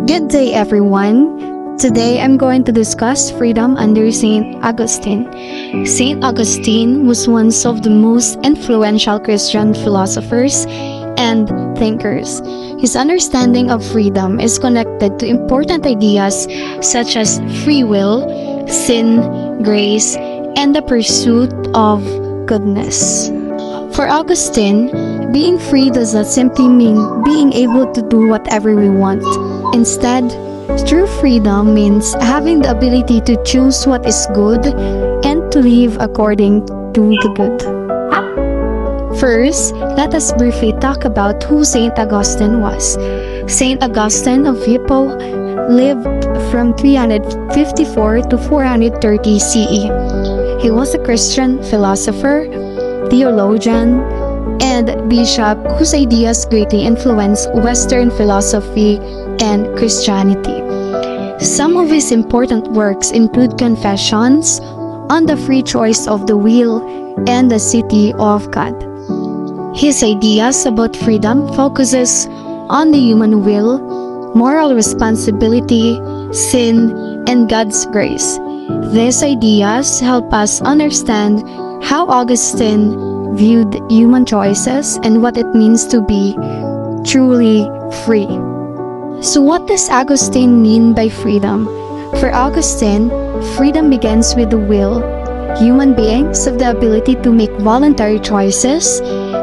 Good day, everyone. Today I'm going to discuss freedom under Saint Augustine. Saint Augustine was one of the most influential Christian philosophers and thinkers. His understanding of freedom is connected to important ideas such as free will, sin, grace, and the pursuit of goodness. For Augustine, being free does not simply mean being able to do whatever we want. Instead, true freedom means having the ability to choose what is good and to live according to the good. First, let us briefly talk about who Saint Augustine was. Saint Augustine of Hippo lived from 354 to 430 CE. He was a Christian philosopher, theologian, and bishop whose ideas greatly influenced Western philosophy and Christianity. Some of his important works include Confessions on the Free Choice of the Will and the City of God. His ideas about freedom focuses on the human will, moral responsibility, sin, and God's grace. These ideas help us understand how Augustine viewed human choices and what it means to be truly free. So what does Augustine mean by freedom? For Augustine, freedom begins with the will. Human beings have the ability to make voluntary choices,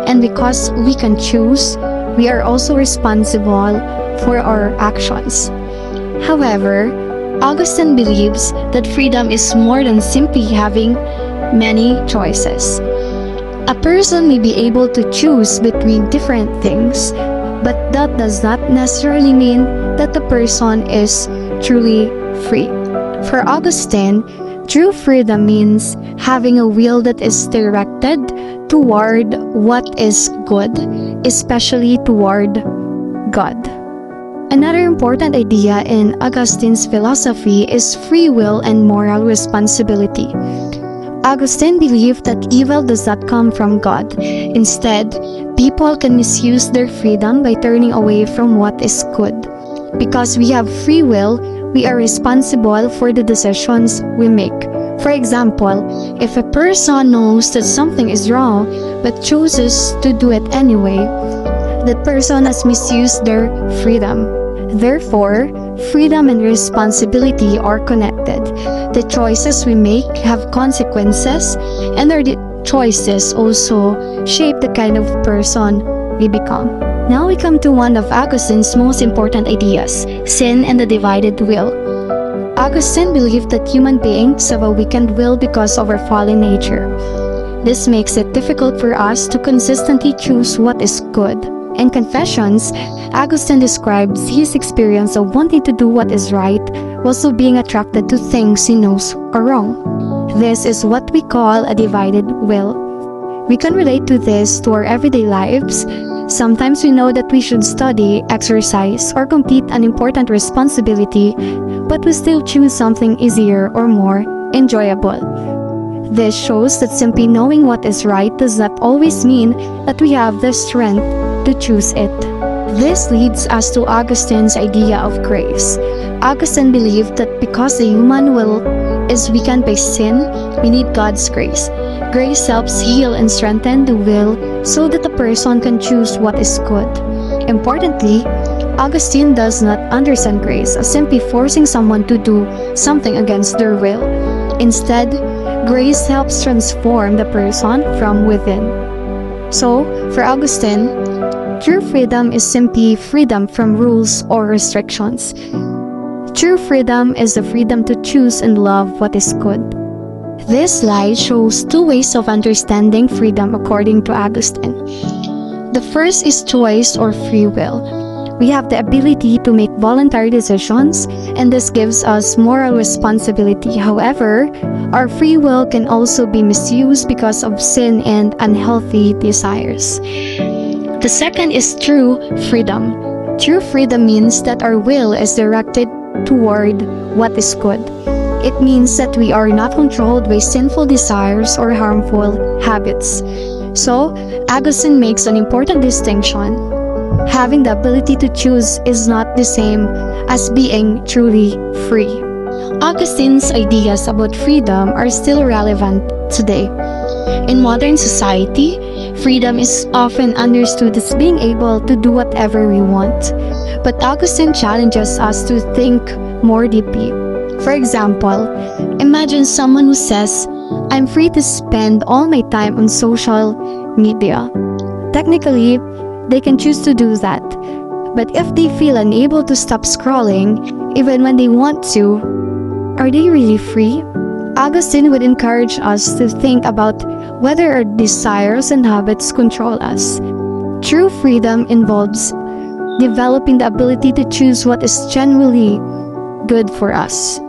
and because we can choose, we are also responsible for our actions. However, Augustine believes that freedom is more than simply having many choices. A person may be able to choose between different things, but that does not necessarily mean that the person is truly free. For Augustine, true freedom means having a will that is directed toward what is good, especially toward God. Another important idea in Augustine's philosophy is free will and moral responsibility. Augustine believed that evil does not come from God. Instead, people can misuse their freedom by turning away from what is good. Because we have free will, we are responsible for the decisions we make. For example, if a person knows that something is wrong but chooses to do it anyway, that person has misused their freedom. Therefore, freedom and responsibility are connected. The choices we make have consequences, and our choices also shape the kind of person we become. Now we come to one of Augustine's most important ideas, sin and the divided will. Augustine believed that human beings have a weakened will because of our fallen nature. This makes it difficult for us to consistently choose what is good. In Confessions, Augustine describes his experience of wanting to do what is right while still being attracted to things he knows are wrong. This is what we call a divided will. We can relate to this to our everyday lives. Sometimes we know that we should study, exercise, or complete an important responsibility, but we still choose something easier or more enjoyable. This shows that simply knowing what is right does not always mean that we have the strength to choose it. This leads us to Augustine's idea of grace. Augustine believed that because the human will is weakened by sin, we need God's grace. Grace helps heal and strengthen the will so that the person can choose what is good. Importantly, Augustine does not understand grace as simply forcing someone to do something against their will. Instead, grace helps transform the person from within. So, for Augustine, true freedom is simply freedom from rules or restrictions. True freedom is the freedom to choose and love what is good. This slide shows two ways of understanding freedom according to Augustine. The first is choice or free will. We have the ability to make voluntary decisions, and this gives us moral responsibility. However, our free will can also be misused because of sin and unhealthy desires. The second is true freedom. True freedom means that our will is directed toward what is good. It means that we are not controlled by sinful desires or harmful habits. So, Augustine makes an important distinction. Having the ability to choose is not the same as being truly free. Augustine's ideas about freedom are still relevant today. In modern society, freedom is often understood as being able to do whatever we want. But Augustine challenges us to think more deeply. For example, imagine someone who says, "I'm free to spend all my time on social media." Technically, they can choose to do that. But if they feel unable to stop scrolling, even when they want to, are they really free? Augustine would encourage us to think about whether our desires and habits control us. True freedom involves developing the ability to choose what is genuinely good for us.